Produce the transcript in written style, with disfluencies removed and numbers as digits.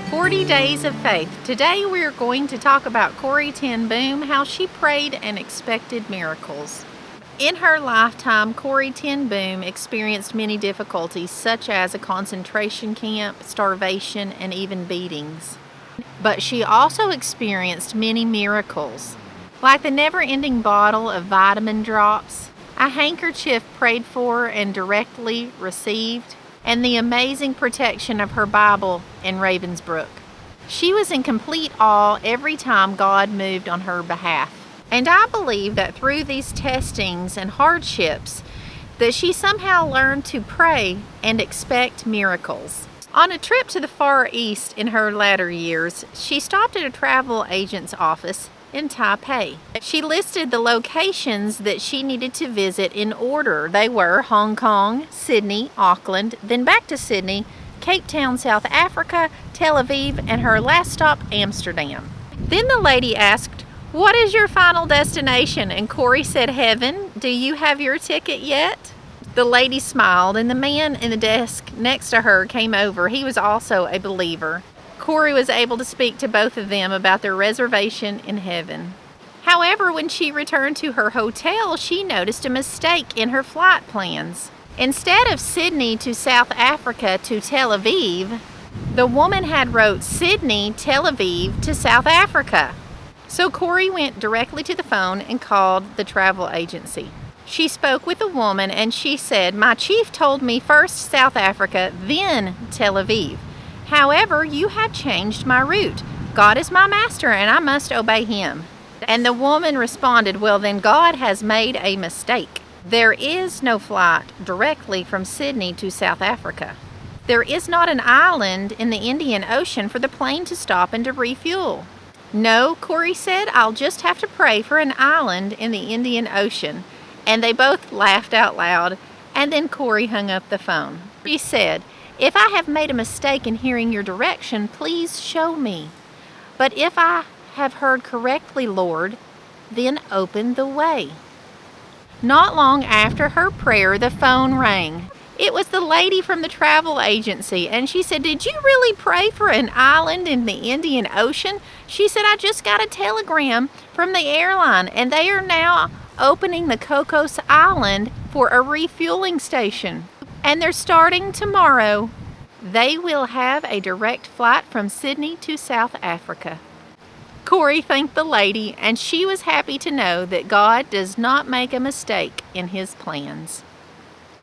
40 Days of Faith. Today we are going to talk about Corrie ten Boom, how she prayed and expected miracles. In her lifetime, Corrie ten Boom experienced many difficulties, such as a concentration camp, starvation, and even beatings. But she also experienced many miracles, like the never-ending bottle of vitamin drops, a handkerchief prayed for and directly received, and the amazing protection of her Bible in Ravensbrück. She was in complete awe every time God moved on her behalf. And I believe that through these testings and hardships, that she somehow learned to pray and expect miracles. On a trip to the Far East in her latter years, she stopped at a travel agent's office in Taipei. She listed the locations that she needed to visit in order. They were Hong Kong, Sydney, Auckland, then back to Sydney, Cape Town, South Africa, Tel Aviv, and her last stop, Amsterdam. Then the lady asked, "What is your final destination?" And Corrie said, "Heaven. Do you have your ticket yet?" The lady smiled, and the man in the desk next to her came over. He was also a believer. Corrie was able to speak to both of them about their reservation in heaven. However, when she returned to her hotel, she noticed a mistake in her flight plans. Instead of Sydney to South Africa to Tel Aviv, the woman had wrote Sydney, Tel Aviv to South Africa. So Corrie went directly to the phone and called the travel agency. She spoke with the woman and she said, "My chief told me first South Africa, then Tel Aviv. However, you have changed my route. God is my master and I must obey him." And the woman responded, "Well, then God has made a mistake. There is no flight directly from Sydney to South Africa. There is not an island in the Indian Ocean for the plane to stop and to refuel." "No," Corrie said, "I'll just have to pray for an island in the Indian Ocean." And they both laughed out loud, and then Corrie hung up the phone. She said, "If I have made a mistake in hearing your direction, please show me. But if I have heard correctly, Lord, then open the way." Not long after her prayer, the phone rang. It was the lady from the travel agency, and she said, "Did you really pray for an island in the Indian Ocean?" She said, "I just got a telegram from the airline, and they are now opening the Cocos Island for a refueling station, and they're starting tomorrow. They will have a direct flight from Sydney to South Africa." Corrie thanked the lady, and she was happy to know that God does not make a mistake in his plans.